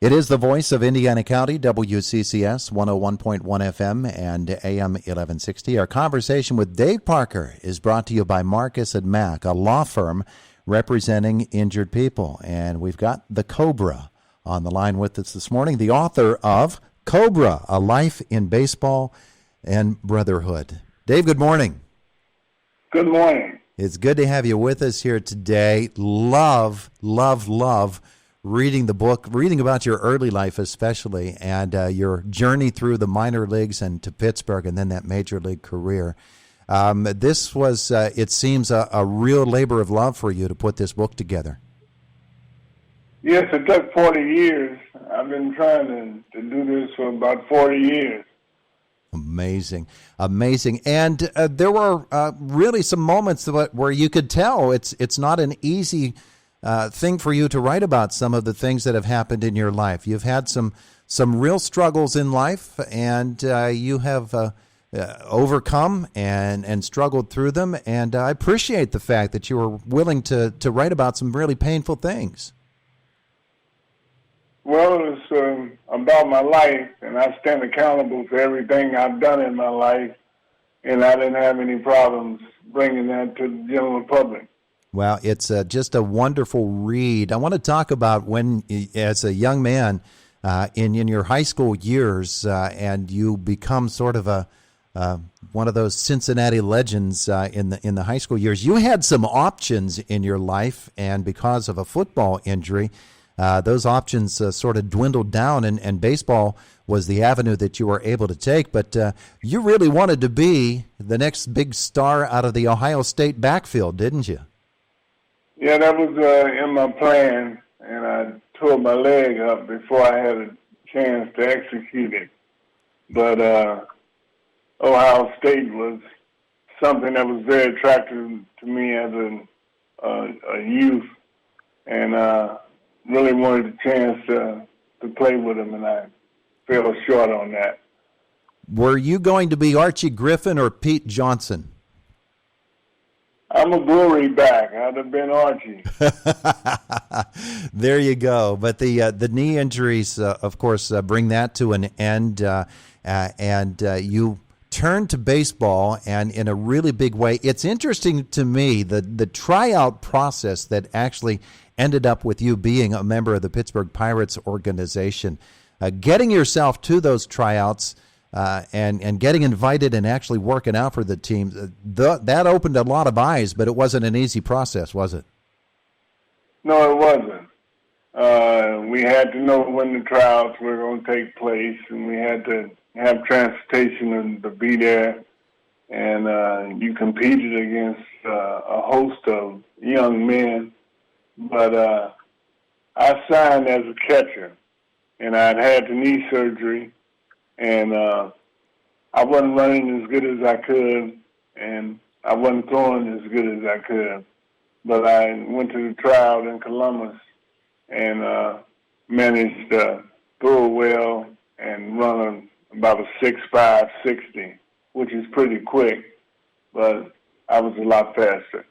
It is the voice of Indiana County, WCCS 101.1 FM and AM 1160. Our conversation with Dave Parker is brought to you by Marcus and Mack, a law firm representing injured people. And we've got the Cobra on the line with us this morning, the author of Cobra, A Life in Baseball and Brotherhood. Dave, good morning. Good morning. It's good to have you with us here today. Love reading the book, reading about your early life especially, and your journey through the minor leagues and to Pittsburgh and then that major league career. This was, it seems, a real labor of love for you to put this book together. Yes, it took 40 years. I've been trying to do this for about 40 years. Amazing. And there were really some moments where you could tell it's not an easy thing for you to write about some of the things that have happened in your life. You've had some real struggles in life, and you have overcome and struggled through them. And I appreciate the fact that you were willing to write about some really painful things. Well, it's about my life, and I stand accountable for everything I've done in my life, and I didn't have any problems bringing that to the general public. Well, it's just a wonderful read. I want to talk about when, as a young man, in your high school years, and you become sort of one of those Cincinnati legends in the high school years. You had some options in your life, and because of a football injury, those options sort of dwindled down, and baseball was the avenue that you were able to take. But you really wanted to be the next big star out of the Ohio State backfield, didn't you? Yeah, that was in my plan, and I tore my leg up before I had a chance to execute it. But Ohio State was something that was very attractive to me as a youth, and really wanted a chance to play with them, and I fell short on that. Were you going to be Archie Griffin or Pete Johnson? I'm a Brewery back. I'd have been Archie. There you go. But the knee injuries, of course, bring that to an end, and you turned to baseball, and in a really big way. It's interesting to me the tryout process that actually ended up with you being a member of the Pittsburgh Pirates organization. Getting yourself to those tryouts and getting invited and actually working out for the team, that opened a lot of eyes, but it wasn't an easy process, was it? No, it wasn't. We had to know when the tryouts were going to take place, and we had to have transportation and to be there. And you competed against a host of young men. But I signed as a catcher, and I'd had the knee surgery, and I wasn't running as good as I could, and I wasn't throwing as good as I could. But I went to the tryout in Columbus and managed to throw well and run about a 6.5 60, which is pretty quick, but I was a lot faster.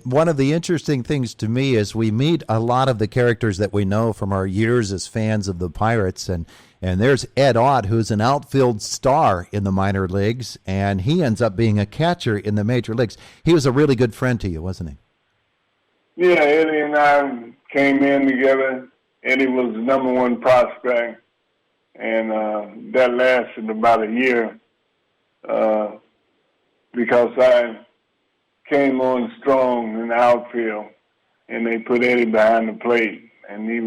One of the interesting things to me is we meet a lot of the characters that we know from our years as fans of the Pirates, and there's Ed Ott, who's an outfield star in the minor leagues, and he ends up being a catcher in the major leagues. He was a really good friend to you, wasn't he? Yeah, Eddie and I came in together. Eddie was the number one prospect, and that lasted about a year because I came on strong in the outfield, and they put Eddie behind the plate, and he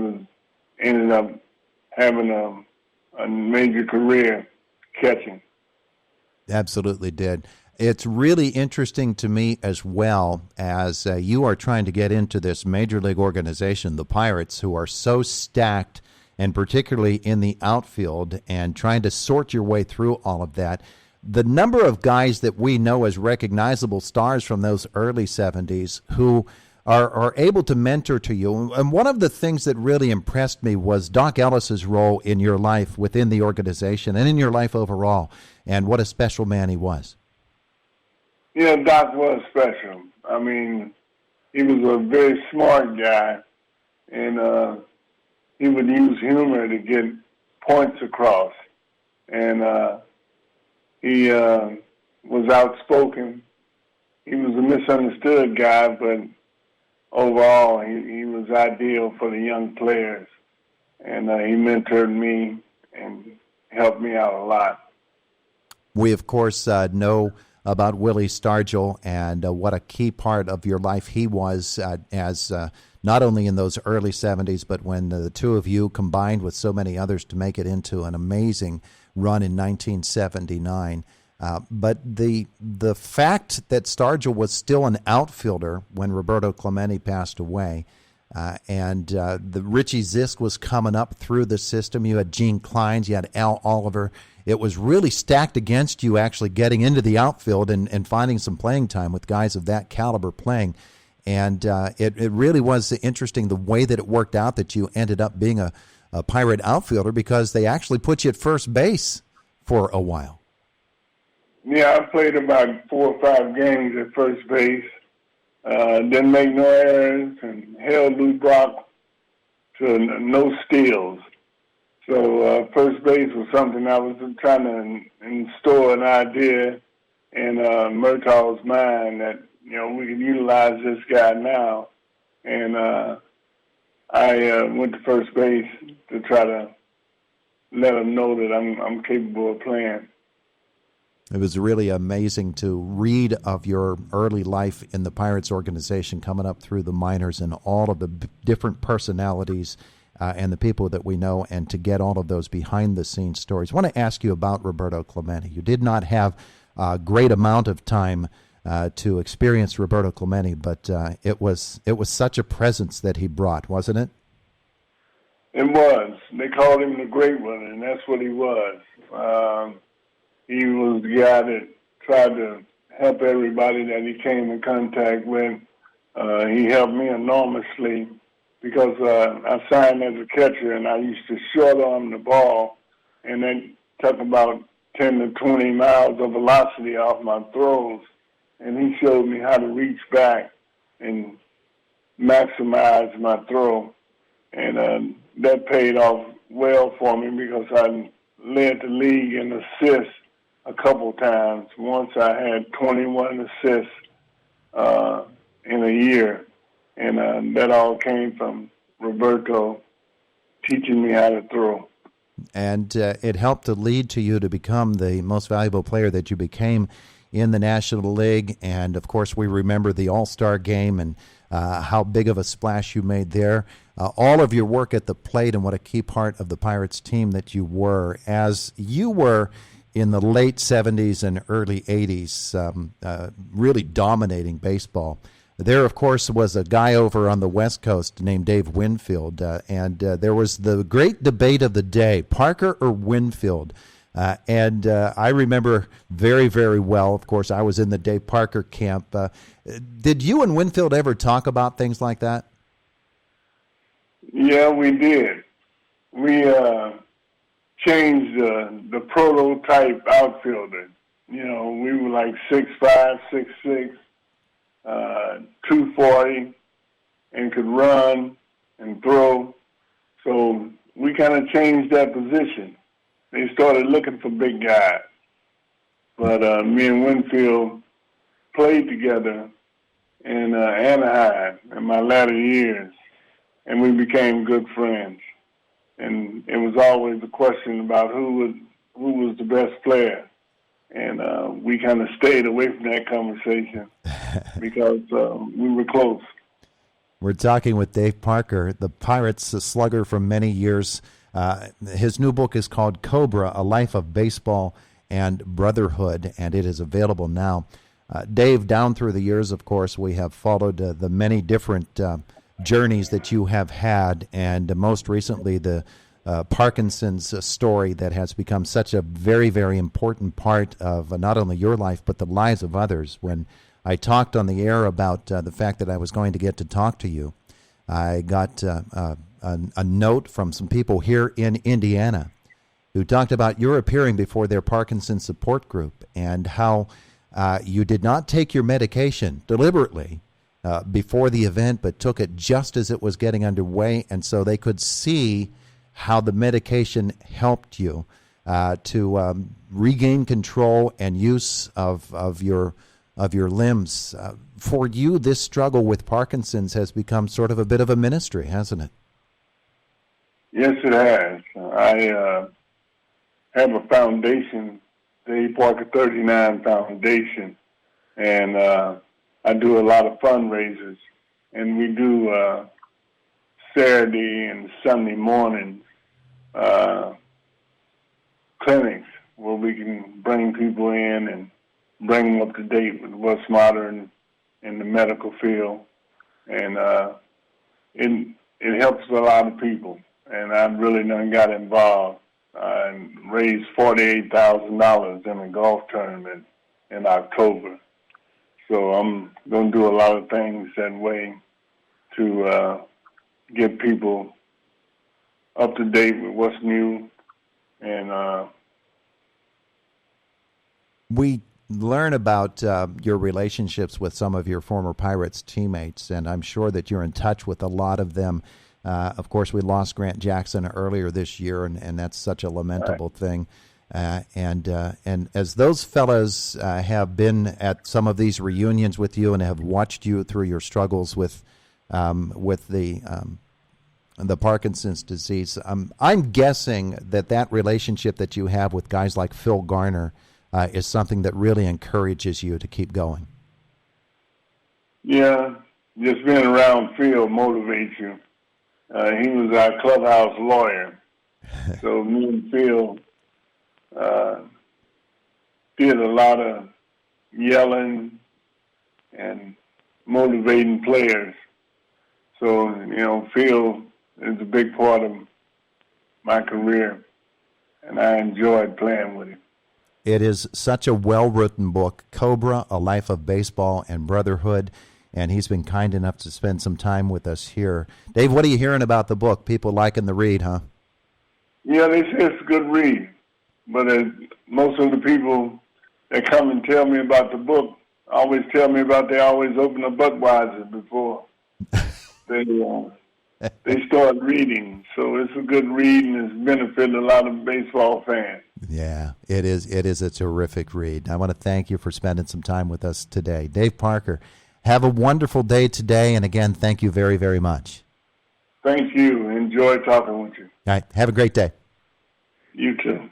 ended up having a major career catching. Absolutely did. It's really interesting to me as well as you are trying to get into this major league organization, the Pirates, who are so stacked, and particularly in the outfield, and trying to sort your way through all of that. The number of guys that we know as recognizable stars from those early 70s who are able to mentor to you. And one of the things that really impressed me was Doc Ellis's role in your life within the organization and in your life overall, and what a special man he was. Yeah, Doc was special. I mean, he was a very smart guy, and he would use humor to get points across. And he was outspoken. He was a misunderstood guy, but overall, he was ideal for the young players. And he mentored me and helped me out a lot. We, of course, know about Willie Stargell and what a key part of your life he was as not only in those early 70s, but when the two of you combined with so many others to make it into an amazing run in 1979. But the fact that Stargell was still an outfielder when Roberto Clemente passed away, and the Richie Zisk was coming up through the system. You had Gene Kleins, you had Al Oliver. It was really stacked against you actually getting into the outfield and finding some playing time with guys of that caliber playing. And it really was interesting the way that it worked out that you ended up being a Pirate outfielder, because they actually put you at first base for a while. Yeah, I played about 4 or 5 games at first base. Didn't make no errors and held Lou Brock to no steals. So first base was something I was trying to instill an idea in Murtaugh's mind that, we could utilize this guy now. And I went to first base to try to let him know that I'm capable of playing. It was really amazing to read of your early life in the Pirates organization, coming up through the minors and all of the different personalities and the people that we know, and to get all of those behind-the-scenes stories. I want to ask you about Roberto Clemente. You did not have a great amount of time to experience Roberto Clemente, but it was such a presence that he brought, wasn't it? It was. They called him the Great One, and that's what he was. He was the guy that tried to help everybody that he came in contact with. He helped me enormously because I signed as a catcher, and I used to short arm the ball, and then took about 10 to 20 miles of velocity off my throws. And he showed me how to reach back and maximize my throw. And that paid off well for me because I led the league in assists a couple times. Once I had 21 assists in a year, and that all came from Roberto teaching me how to throw. And it helped to lead to you to become the most valuable player that you became in the National League. And, of course, we remember the All-Star game and how big of a splash you made there. All of your work at the plate and what a key part of the Pirates team that you were. As you were in the late 70s and early 80s, really dominating baseball. There, of course, was a guy over on the West Coast named Dave Winfield, and there was the great debate of the day, Parker or Winfield. And I remember very, very well, of course, I was in the Dave Parker camp. Did you and Winfield ever talk about things like that? Yeah, we did. We changed the prototype outfielder. We were like 6'5", 6'6", 240, and could run and throw. So we kind of changed that position. They started looking for big guys. But me and Winfield played together in Anaheim in my latter years, and we became good friends. And it was always a question about who was the best player. And we kind of stayed away from that conversation because we were close. We're talking with Dave Parker, the Pirates slugger for many years. His new book is called Cobra, A Life of Baseball and Brotherhood, and it is available now. Dave, down through the years, of course, we have followed the many different journeys that you have had, and most recently the Parkinson's story that has become such a very, very important part of not only your life but the lives of others. When I talked on the air about the fact that I was going to get to talk to you, I got a note from some people here in Indiana who talked about your appearing before their Parkinson's support group and how you did not take your medication deliberately, before the event, but took it just as it was getting underway, and so they could see how the medication helped you to regain control and use of your limbs. For you, this struggle with Parkinson's has become sort of a bit of a ministry, hasn't it? Yes, it has. I have a foundation, the A. Parker 39 Foundation, and I do a lot of fundraisers. And we do Saturday and Sunday mornings clinics where we can bring people in and bring them up to date with what's modern in the medical field. And it helps a lot of people. And I really done got involved and raised $48,000 in a golf tournament in October. So I'm going to do a lot of things that way to get people up to date with what's new. And we learn about your relationships with some of your former Pirates teammates, and I'm sure that you're in touch with a lot of them. Of course, we lost Grant Jackson earlier this year, and that's such a lamentable thing. And as those fellows have been at some of these reunions with you and have watched you through your struggles with the Parkinson's disease, I'm guessing that relationship that you have with guys like Phil Garner is something that really encourages you to keep going. Yeah, just being around Phil motivates you. He was our clubhouse lawyer. So me and Phil did a lot of yelling and motivating players. So, Phil is a big part of my career, and I enjoyed playing with him. It is such a well-written book, Cobra, A Life of Baseball and Brotherhood, and he's been kind enough to spend some time with us here. Dave, what are you hearing about the book? People liking the read, huh? Yeah, they say it's a good read, but most of the people that come and tell me about the book always tell me they always open a Budweiser before they start reading. So it's a good read, and it's benefited a lot of baseball fans. Yeah, it is. It is a terrific read. I want to thank you for spending some time with us today. Dave Parker, have a wonderful day today, and again, thank you very, very much. Thank you. Enjoy talking with you. All right, have a great day. You too.